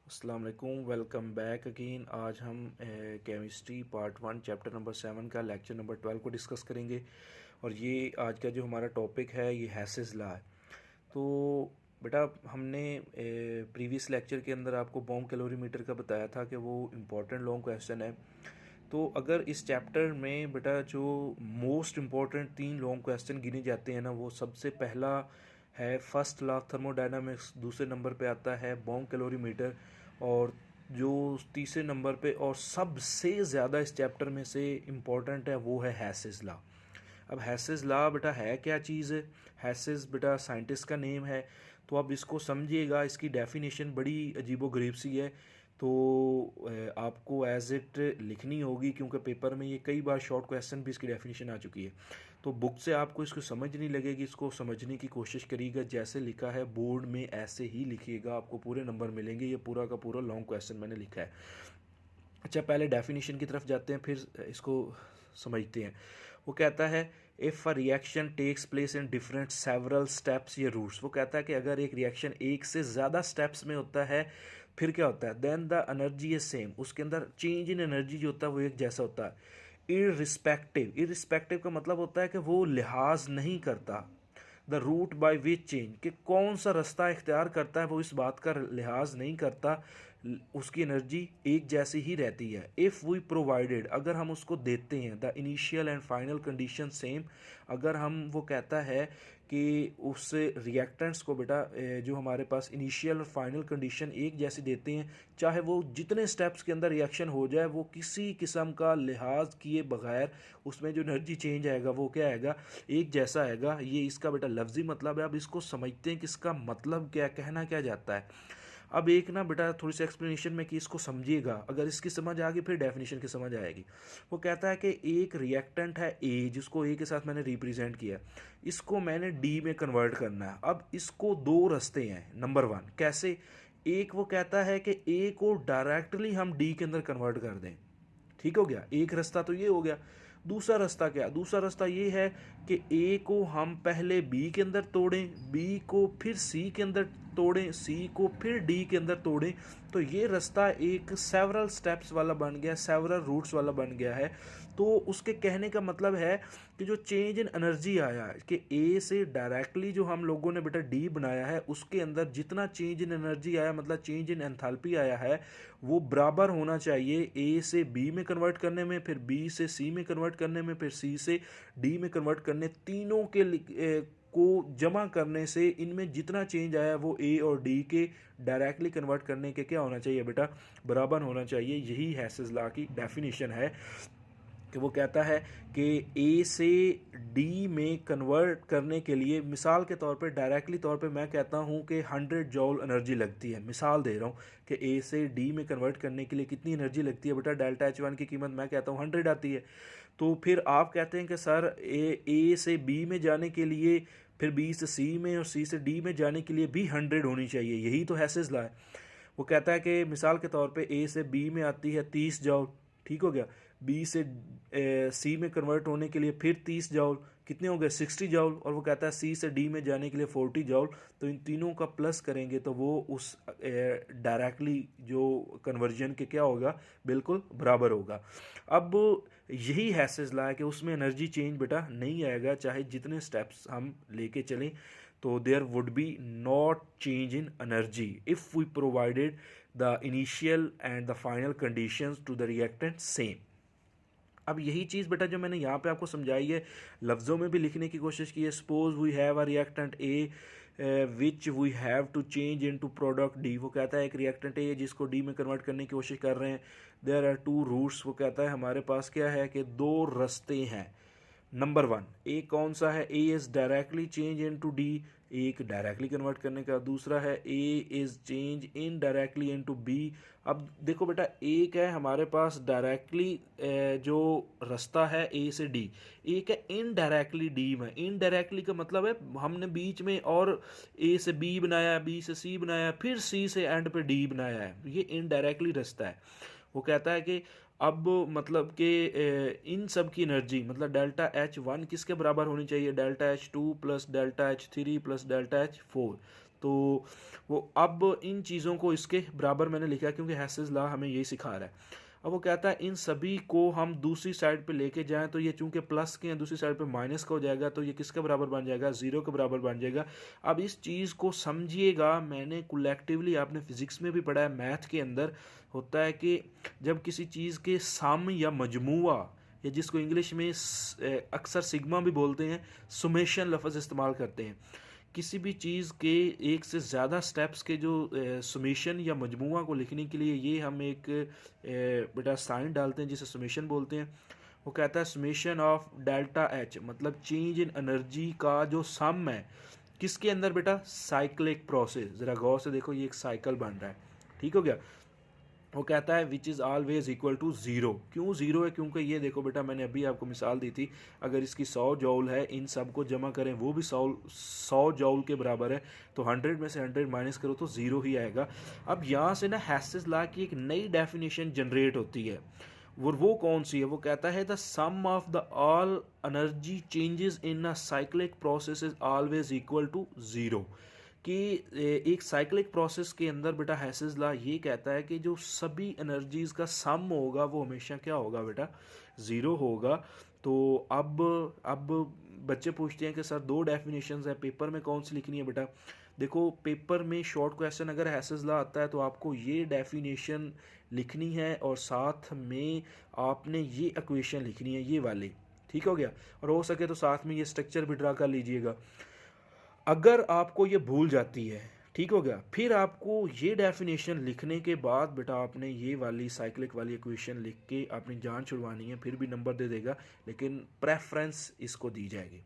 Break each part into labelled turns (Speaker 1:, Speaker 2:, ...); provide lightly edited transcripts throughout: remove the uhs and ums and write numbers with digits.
Speaker 1: अस्सलाम वालेकुम, welcome back again. आज हम केमिस्ट्री पार्ट 1 चैप्टर नंबर 7 का लेक्चर नंबर 12 को डिस्कस करेंगे। और ये आज का जो हमारा टॉपिक है ये हैसेस लॉ है। तो बेटा हमने प्रीवियस लेक्चर के अंदर आपको बॉम्ब कैलोरीमीटर का बताया था कि वो इम्पोर्टेंट लॉन्ग क्वेश्चन है। तो अगर इस चैप्टर में बेटा जो मोस्ट इम्पोर्टेंट 3 लॉन्ग क्वेश्चन गिने जाते हैं ना, वो सबसे पहला है फर्स्ट लॉ ऑफ थर्मोडायनामिक्स, दूसरे नंबर पे आता है बॉम्ब कैलोरीमीटर, और जो तीसरे नंबर पे और सबसे ज़्यादा इस चैप्टर में से इम्पोर्टेंट है वो है हैसेस लॉ। अब हैसेस लॉ बेटा है क्या चीज़ है? हैसेस बेटा साइंटिस्ट का नेम है। तो अब इसको समझिएगा, इसकी डेफिनेशन बड़ी अजीबोगरीब सी है। तो आपको एज इट लिखनी होगी, क्योंकि पेपर में ये कई बार शॉर्ट क्वेश्चन भी इसकी डेफिनेशन आ चुकी है। तो बुक से आपको इसको समझ नहीं लगेगी, इसको समझने की कोशिश करिएगा। जैसे लिखा है बोर्ड में ऐसे ही लिखिएगा, आपको पूरे नंबर मिलेंगे। ये पूरा का पूरा लॉन्ग क्वेश्चन मैंने लिखा है। अच्छा, पहले डेफिनेशन की तरफ जाते हैं, फिर इसको समझते हैं। वो कहता है if a reaction takes place in different several steps या रूट्स। वो कहता है कि अगर एक रिएक्शन एक से ज़्यादा स्टेप्स में होता है, फिर क्या होता है? Then the energy is same. उसके अंदर चेंज इन एनर्जी जो होता है वो एक जैसा होता है। इररिस्पेक्टिव, इररिस्पेक्टिव का मतलब होता है कि वो लिहाज नहीं करता the route by which change, कि कौन सा रास्ता इख्तियार करता है वो इस बात का लिहाज नहीं करता, उसकी एनर्जी एक जैसी ही रहती है। इफ़ वी प्रोवाइडेड, अगर हम उसको देते हैं the initial and final condition same, अगर हम वो कहता है कि उस रिएक्टेंट्स को बेटा जो हमारे पास इनिशियल और फाइनल कंडीशन एक जैसी देते हैं, चाहे वो जितने स्टेप्स के अंदर रिएक्शन हो जाए, वो किसी किस्म का लिहाज किए बगैर उसमें जो एनर्जी चेंज आएगा वो क्या आएगा? एक जैसा आएगा। ये इसका बेटा लफ्जी मतलब है। अब इसको समझते हैं कि इसका मतलब क्या, कहना क्या जाता है। अब एक ना बेटा थोड़ी सी एक्सप्लेनेशन में कि इसको समझिएगा, अगर इसकी समझ आ गई फिर डेफिनेशन की समझ आएगी। वो कहता है कि एक रिएक्टेंट है ए, जिसको ए के साथ मैंने रिप्रेजेंट किया, इसको मैंने डी में कन्वर्ट करना है। अब इसको दो रास्ते हैं। नंबर वन कैसे? एक वो कहता है कि ए को डायरेक्टली हम डी के अंदर कन्वर्ट कर दें। ठीक हो गया, एक रास्ता तो ये हो गया। दूसरा रास्ता क्या? दूसरा रास्ता ये है कि ए को हम पहले बी के अंदर तोड़ें, बी को फिर सी के अंदर तोड़ें, सी को फिर डी के अंदर तोड़ें। तो ये रास्ता एक सेवरल स्टेप्स वाला बन गया, सेवरल रूट्स वाला बन गया है। तो उसके कहने का मतलब है कि जो चेंज इन एनर्जी आया है कि ए से डायरेक्टली जो हम लोगों ने बेटा डी बनाया है, उसके अंदर जितना चेंज इन एनर्जी आया, मतलब चेंज इन एंथैल्पी आया है, वो बराबर होना चाहिए ए से बी में कन्वर्ट करने में, फिर बी से सी में कन्वर्ट करने में, फिर सी से डी में कन्वर्ट करने, तीनों के को जमा करने से इनमें जितना चेंज आया वो ए और डी के डायरेक्टली कन्वर्ट करने के क्या होना चाहिए बेटा? बराबर होना चाहिए। यही हैसेस लॉ की डेफिनेशन है कि वो कहता है कि ए से डी में कन्वर्ट करने के लिए, मिसाल के तौर पे डायरेक्टली तौर पे मैं कहता हूँ कि 100 जॉल एनर्जी लगती है। मिसाल दे रहा हूँ कि ए से डी में कन्वर्ट करने के लिए कितनी एनर्जी लगती है बेटा? डेल्टा एच वन की कीमत मैं कहता हूँ 100 आती है। तो फिर आप कहते हैं कि सर ए से बी में जाने के लिए, फिर बी से सी में और सी से डी में जाने के लिए भी 100 होनी चाहिए। यही तो हैसेस लॉ है। वो कहता है कि मिसाल के तौर पे ए से बी में आती है 30 जॉल, ठीक हो गया। बी से सी में कन्वर्ट होने के लिए फिर 30 जॉल, कितने हो गए? 60 जॉल। और वो कहता है सी से डी में जाने के लिए 40 जॉल। तो इन तीनों का प्लस करेंगे तो वो उस डायरेक्टली जो कन्वर्जन के क्या होगा? बिल्कुल बराबर होगा। अब यही हैसेस लॉ है कि उसमें एनर्जी चेंज बेटा नहीं आएगा, चाहे जितने स्टेप्स हम लेके चलें। तो there would be not change in energy if we provided the initial and the final conditions to the reactant same. अब यही चीज़ बेटा जो मैंने यहाँ पे आपको समझाई है, लफ्ज़ों में भी लिखने की कोशिश की है। Suppose we have a reactant A which we have to change into product D. वो कहता है एक रिएक्टेंट ए जिसको डी में कन्वर्ट करने की कोशिश कर रहे हैं। There are two routes. वो कहता है हमारे पास क्या है कि दो रास्ते हैं। नंबर वन, ए कौन सा है? A is directly change into D, एक डायरेक्टली कन्वर्ट करने का। दूसरा है A is change in directly into B. अब देखो बेटा, एक है हमारे पास डायरेक्टली जो रास्ता है ए से डी, एक है इनडायरेक्टली डी में। इनडायरेक्टली का मतलब है हमने बीच में और ए से बी बनाया, बी से सी बनाया, फिर सी से एंड पे डी बनाया है। ये इनडायरेक्टली रास्ता है। वो कहता है कि अब मतलब कि इन सब की एनर्जी मतलब डेल्टा एच वन किसके बराबर होनी चाहिए? Delta H two plus delta H three plus delta H four. तो वो अब इन चीज़ों को इसके बराबर मैंने लिखा क्योंकि हैसेस लॉ हमें यही सिखा रहा है। अब वो कहता है इन सभी को हम दूसरी साइड पे लेके जाएं तो ये चूंकि प्लस के हैं दूसरी साइड पे माइनस का हो जाएगा, तो ये किसके बराबर बन जाएगा, ज़ीरो के बराबर बन जाएगा। अब इस चीज़ को समझिएगा, मैंने कलेक्टिवली आपने फिजिक्स में भी पढ़ा है, मैथ के अंदर होता है कि जब किसी चीज़ के सम या मजमुआ या जिसको इंग्लिश में अक्सर सिग्मा भी बोलते हैं, सुमेशन लफ्ज़ इस्तेमाल करते हैं, किसी भी चीज़ के एक से ज़्यादा स्टेप्स के जो सुमेशन या मजमुआ को लिखने के लिए ये हम एक बेटा साइन डालते हैं जिसे सुमेशन बोलते हैं। वो कहता है सुमेशन ऑफ डेल्टा एच, मतलब चेंज इन एनर्जी का जो सम है किसके अंदर बेटा, साइक्लिक प्रोसेस। ज़रा गौर से देखो, ये एक साइकिल बन रहा है, ठीक हो गया। वो कहता है which is always equal to zero. क्यों ज़ीरो है, क्योंकि ये देखो बेटा मैंने अभी आपको मिसाल दी थी, अगर इसकी 100 जौल है, इन सब को जमा करें वो भी 100 जौल के बराबर है, तो 100 में से 100 माइनस करो तो ज़ीरो ही आएगा। अब यहाँ से ना हैसेस लॉ की एक नई डेफिनेशन जनरेट होती है, वो कौन सी है, वो कहता है the sum of the all energy changes in a cyclic process is always equal to zero. कि एक साइक्लिक प्रोसेस के अंदर बेटा हैसेस लॉ ये कहता है कि जो सभी एनर्जीज का सम होगा वो हमेशा क्या होगा बेटा, ज़ीरो होगा। तो अब बच्चे पूछते हैं कि सर दो डेफिनेशंस है, पेपर में कौन सी लिखनी है बेटा। देखो पेपर में शॉर्ट क्वेश्चन अगर हैसेस लॉ आता है तो आपको ये डेफिनेशन लिखनी है और साथ में आपने ये इक्वेशन लिखनी है, ये वाली, ठीक हो गया। और हो सके तो साथ में ये स्ट्रक्चर भी ड्रा कर लीजिएगा। अगर आपको ये भूल जाती है, ठीक हो गया, फिर आपको ये डेफिनेशन लिखने के बाद बेटा आपने ये वाली साइक्लिक वाली इक्वेशन लिख के अपनी जान छुड़वानी है, फिर भी नंबर दे देगा लेकिन प्रेफरेंस इसको दी जाएगी,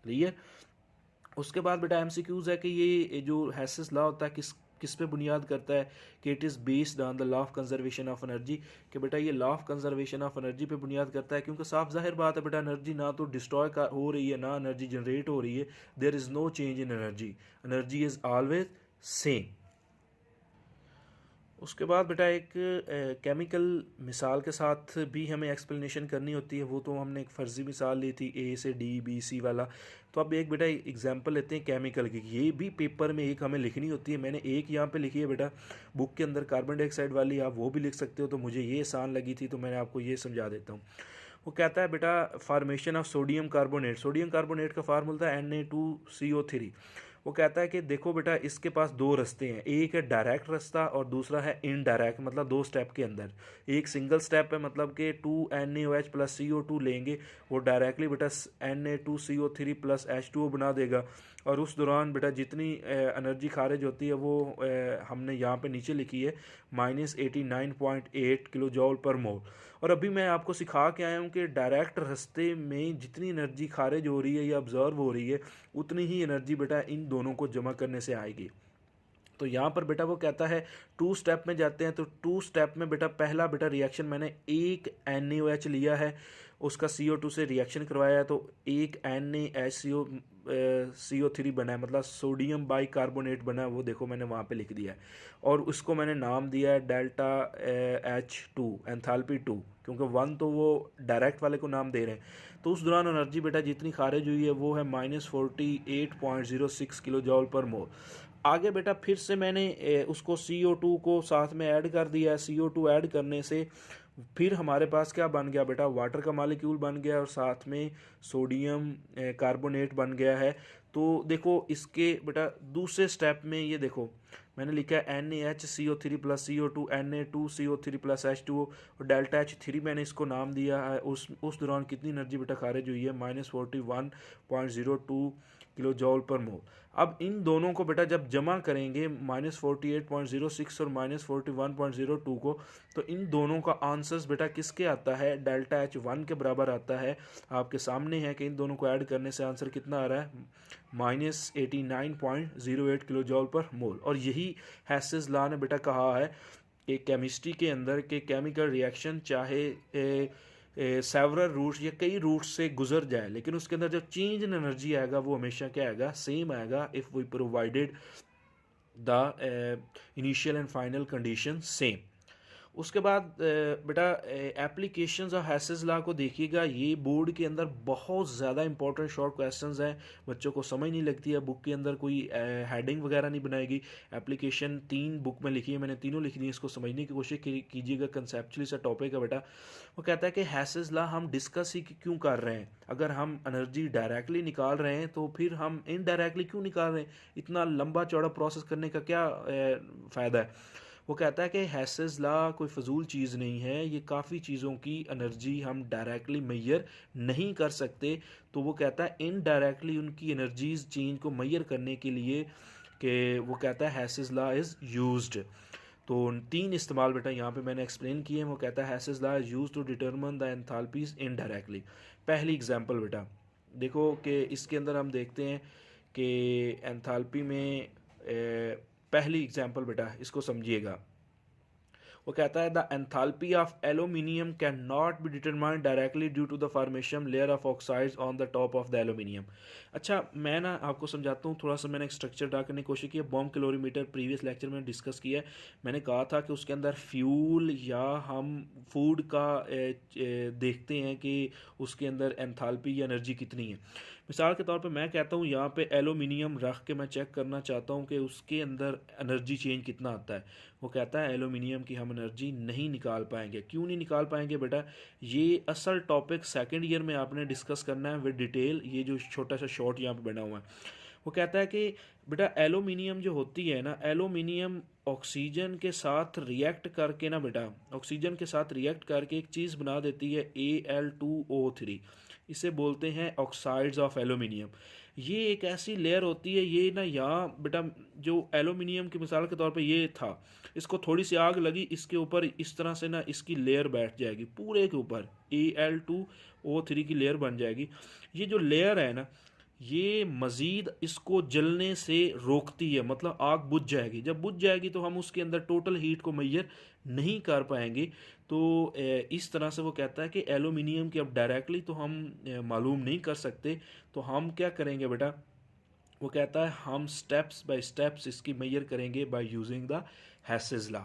Speaker 1: क्लियर। उसके बाद बेटा एमसीक्यूज है कि ये जो हैसेस लॉ होता है किस पे बुनियाद करता है, कि it is based on the law of conservation of energy, कि बेटा ये law of conservation of energy पे बुनियाद करता है, क्योंकि साफ जाहिर बात है बेटा एनर्जी ना तो डिस्ट्रॉय हो रही है ना एनर्जी जनरेट हो रही है, there is no change in energy, energy is always same. उसके बाद बेटा एक केमिकल मिसाल के साथ भी हमें एक्सप्लेनेशन करनी होती है, वो तो हमने एक फ़र्ज़ी मिसाल ली थी ए से डी बी सी वाला। तो अब एक बेटा एग्जांपल लेते हैं केमिकल की, ये भी पेपर में एक हमें लिखनी होती है, मैंने एक यहाँ पे लिखी है बेटा बुक के अंदर कार्बन डाइऑक्साइड वाली, आप वो भी लिख सकते हो, तो मुझे ये आसान लगी थी तो मैंने आपको ये समझा देता हूँ। वो कहता है बेटा फार्मेशन ऑफ सोडियम कार्बोनेट का फार्मूला था Na2CO3। वो कहता है कि देखो बेटा इसके पास दो रास्ते हैं, एक है डायरेक्ट रास्ता और दूसरा है इनडायरेक्ट, मतलब दो स्टेप के अंदर। एक सिंगल स्टेप है, मतलब कि 2NaOH प्लस CO2 लेंगे, वो डायरेक्टली बेटा Na2CO3 प्लस H2O बना देगा, और उस दौरान बेटा जितनी एनर्जी खारिज होती है वो हमने यहाँ पे नीचे लिखी है -89.8 किलो जॉल पर मोल। और अभी मैं आपको सिखा के आया हूँ कि डायरेक्ट रास्ते में जितनी एनर्जी खारिज हो रही है या ऑब्जर्व हो रही है उतनी ही एनर्जी बेटा इन दोनों को जमा करने से आएगी। तो यहाँ पर बेटा वो कहता है टू स्टेप में जाते हैं, तो टू स्टेप में बेटा पहला बेटा रिएक्शन मैंने एक NaOH लिया है, उसका CO2 से रिएक्शन करवाया है, तो एक NaCO3 बना है, मतलब सोडियम बाइकार्बोनेट बना है, वो देखो मैंने वहाँ पे लिख दिया है, और उसको मैंने नाम दिया है डेल्टा H2 एंथैल्पी 2, क्योंकि 1 तो वो डायरेक्ट वाले को नाम दे रहे हैं। तो उस दौरान एनर्जी बेटा जितनी खारिज हुई है वो है -48.06 किलो जॉल पर मोल। आगे बेटा फिर से मैंने उसको CO2 को साथ में ऐड कर दिया है, CO2 ऐड करने से फिर हमारे पास क्या बन गया बेटा, वाटर का मालिक्यूल बन गया और साथ में सोडियम कार्बोनेट बन गया है। तो देखो इसके बेटा दूसरे स्टेप में ये देखो मैंने लिखा है NaHCO3 plus CO2 Na2CO3 plus H2O और डेल्टा H3 मैंने इसको नाम दिया है। उस दौरान कितनी एनर्जी बेटा खारिज हुई है -41.02 किलो जॉल पर मोल। अब इन दोनों को बेटा जब जमा करेंगे -48.06 और -41.02 को, तो इन दोनों का आंसर्स बेटा किसके आता है, डेल्टा H1 के बराबर आता है। आपके सामने है कि इन दोनों को ऐड करने से आंसर कितना आ रहा है, -89.08 किलो जॉल पर मोल। और यही हैसेस लॉ ने बेटा कहा है कि केमिस्ट्री के अंदर के केमिकल रिएक्शन चाहे सेवरल रूट्स या कई रूट्स से गुजर जाए, लेकिन उसके अंदर जो चेंज इन एनर्जी आएगा वो हमेशा क्या आएगा, सेम आएगा, if we provided the initial and final condition same. उसके बाद बेटा एप्लीकेशंस ऑफ हैसेस लॉ को देखिएगा। ये बोर्ड के अंदर बहुत ज़्यादा इंपॉर्टेंट शॉर्ट क्वेश्चंस हैं, बच्चों को समझ नहीं लगती है, बुक के अंदर कोई हेडिंग वगैरह नहीं बनाएगी। एप्लीकेशन 3 बुक में लिखी है, मैंने तीनों लिख दी है, इसको समझने की कोशिश कीजिएगा। कंसेप्चुअली सा टॉपिक है बेटा। वो कहता है कि हैसेस लॉ हम डिस्कस ही क्यों कर रहे हैं। अगर हम एनर्जी डायरेक्टली निकाल रहे हैं तो फिर हम इनडायरेक्टली क्यों निकाल रहे हैं, इतना लंबा चौड़ा प्रोसेस करने का क्या फ़ायदा है। वो कहता है कि हैसेस लॉ कोई फजूल चीज़ नहीं है, ये काफ़ी चीज़ों की एनर्जी हम डायरेक्टली मैयर नहीं कर सकते। तो वो कहता है इनडायरेक्टली उनकी एनर्जीज चेंज को मैयर करने के लिए कि वो कहता है हैसेस लॉ इज़ यूज्ड। तो 3 इस्तेमाल बेटा यहाँ पे मैंने एक्सप्लेन किए हैं। वो कहता है Hess's law is used to determine the enthalpies indirectly. पहली एग्जांपल बेटा देखो कि इसके अंदर हम देखते हैं कि एंथैल्पी में पहली एग्जांपल बेटा इसको समझिएगा। वो कहता है the enthalpy of aluminium can not be determined directly due to the formation layer of oxides on the top of the aluminium. अच्छा मैं ना आपको समझाता हूँ थोड़ा सा। मैंने एक स्ट्रक्चर ड्रा करने की कोशिश की है। बॉम्ब कैलोरीमीटर प्रीवियस लेक्चर में डिस्कस किया है। मैंने कहा था कि उसके अंदर फ्यूल या हम फूड का देखते हैं कि उसके अंदर एंथैल्पी या एनर्जी कितनी है। मिसाल के तौर पे मैं कहता हूँ यहाँ पे एल्यूमिनियम रख के मैं चेक करना चाहता हूँ कि उसके अंदर एनर्जी चेंज कितना आता है। वो कहता है एल्यूमिनियम की हम एनर्जी नहीं निकाल पाएंगे। क्यों नहीं निकाल पाएंगे बेटा, ये असल टॉपिक सेकंड ईयर में आपने डिस्कस करना है विद डिटेल। ये जो छोटा सा शॉर्ट यहाँ पे बना हुआ है वो कहता है कि बेटा एल्यूमिनियम जो होती है ना, एल्यूमिनियम ऑक्सीजन के साथ रिएक्ट करके ना बेटा, ऑक्सीजन के साथ रिएक्ट करके एक चीज़ बना देती है Al2O3। इसे बोलते हैं ऑक्साइड्स ऑफ एल्यूमिनियम। ये एक ऐसी लेयर होती है, ये ना यहाँ बेटा जो एल्यूमिनियम की मिसाल के तौर पे ये था, इसको थोड़ी सी आग लगी, इसके ऊपर इस तरह से ना इसकी लेयर बैठ जाएगी पूरे के ऊपर, Al2O3 की लेयर बन जाएगी। ये जो लेयर है ना ये मज़ीद इसको जलने से रोकती है, मतलब आग बुझ जाएगी। जब बुझ जाएगी तो हम उसके अंदर टोटल हीट को मेजर नहीं कर पाएंगे। तो इस तरह से वो कहता है कि एल्यूमिनियम की अब डायरेक्टली तो हम मालूम नहीं कर सकते। तो हम क्या करेंगे बेटा, वो कहता है हम स्टेप्स बाय स्टेप्स इसकी मेजर करेंगे by using the Hess's law.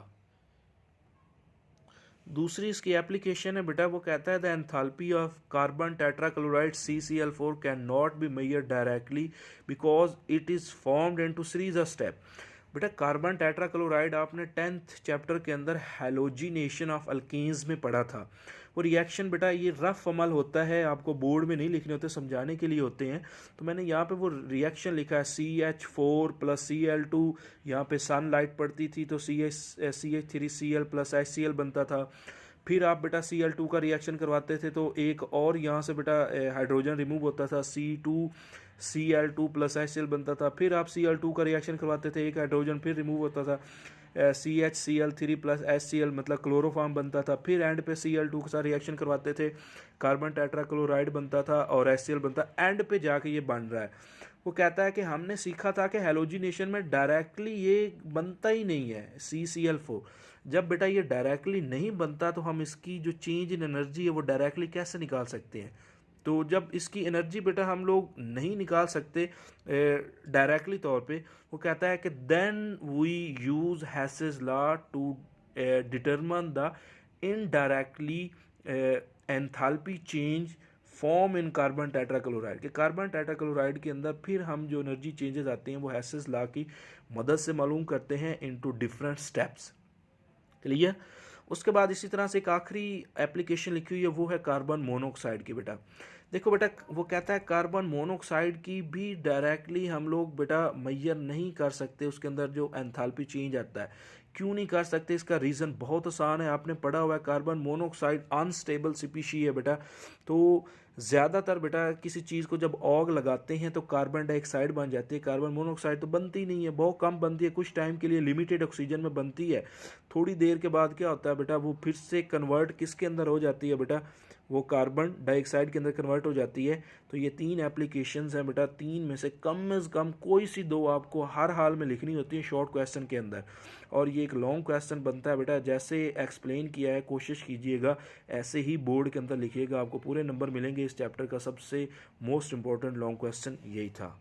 Speaker 1: दूसरी इसकी एप्लीकेशन है बेटा, वो कहता है the enthalpy of carbon tetrachloride CCl4 can not be measure directly because it is formed into series of step. बेटा कार्बन टेट्राक्लोराइड आपने 10th चैप्टर के अंदर हैलोजिनेशन ऑफ अल्केन्स में पढ़ा था। वो रिएक्शन बेटा ये रफ अमल होता है, आपको बोर्ड में नहीं लिखने होते, समझाने के लिए होते हैं। तो मैंने यहाँ पे वो रिएक्शन लिखा है CH4 + Cl2। यहाँ पे सनलाइट पड़ती थी तो CH3Cl + HCl बनता था। फिर आप बेटा Cl2 का रिएक्शन करवाते थे तो एक और यहाँ से बेटा हाइड्रोजन रिमूव होता था, C2Cl2 + HCl बनता था। फिर आप Cl2 का रिएक्शन करवाते थे, एक हाइड्रोजन फिर रिमूव होता था, CHCl3 + HCl मतलब क्लोरोफॉर्म बनता था। फिर एंड पे Cl2 के साथ रिएक्शन करवाते थे, कार्बन टेट्राक्लोराइड बनता था और HCl बनता। एंड पे जाके ये बन रहा है। वो कहता है कि हमने सीखा था कि हैलोजिनेशन में डायरेक्टली ये बनता ही नहीं है CCl4। जब बेटा ये डायरेक्टली नहीं बनता तो हम इसकी जो चेंज इन एनर्जी है वो डायरेक्टली कैसे निकाल सकते हैं। तो जब इसकी एनर्जी बेटा हम लोग नहीं निकाल सकते डायरेक्टली तौर पे, वो कहता है कि then we use Hess's law to determine the indirectly enthalpy change form in carbon tetrachloride. के कार्बन टेट्राक्लोराइड के अंदर फिर हम जो एनर्जी चेंजेस आते हैं वो हैसेस लॉ की मदद से मालूम करते हैं इनटू डिफरेंट स्टेप्स। क्लियर। उसके बाद इसी तरह से एक आखिरी एप्लीकेशन लिखी हुई है, वो है कार्बन मोनोऑक्साइड की। बेटा देखो बेटा वो कहता है कार्बन मोनोऑक्साइड की भी डायरेक्टली हम लोग बेटा मेजर नहीं कर सकते, उसके अंदर जो एंथैल्पी चेंज आता है। क्यों नहीं कर सकते, इसका रीज़न बहुत आसान है, आपने पढ़ा हुआ है। कार्बन मोनोऑक्साइड अनस्टेबल स्पीशी है बेटा। तो ज़्यादातर बेटा किसी चीज़ को जब आग लगाते हैं तो कार्बन डाइऑक्साइड बन जाती है, कार्बन मोनोऑक्साइड तो बनती नहीं है, बहुत कम बनती है, कुछ टाइम के लिए लिमिटेड ऑक्सीजन में बनती है। थोड़ी देर के बाद क्या होता है बेटा, वो फिर से कन्वर्ट किसके अंदर हो जाती है बेटा, वो कार्बन डाइऑक्साइड के अंदर कन्वर्ट हो जाती है। तो ये 3 एप्लीकेशंस हैं बेटा, 3 में से कम कोई सी 2 आपको हर हाल में लिखनी होती है शॉर्ट क्वेश्चन के अंदर। और ये एक लॉन्ग क्वेश्चन बनता है बेटा, जैसे एक्सप्लेन किया है कोशिश कीजिएगा ऐसे ही बोर्ड के अंदर लिखिएगा, आपको पूरे नंबर मिलेंगे। इस चैप्टर का सबसे मोस्ट इंपॉर्टेंट लॉन्ग क्वेश्चन यही था।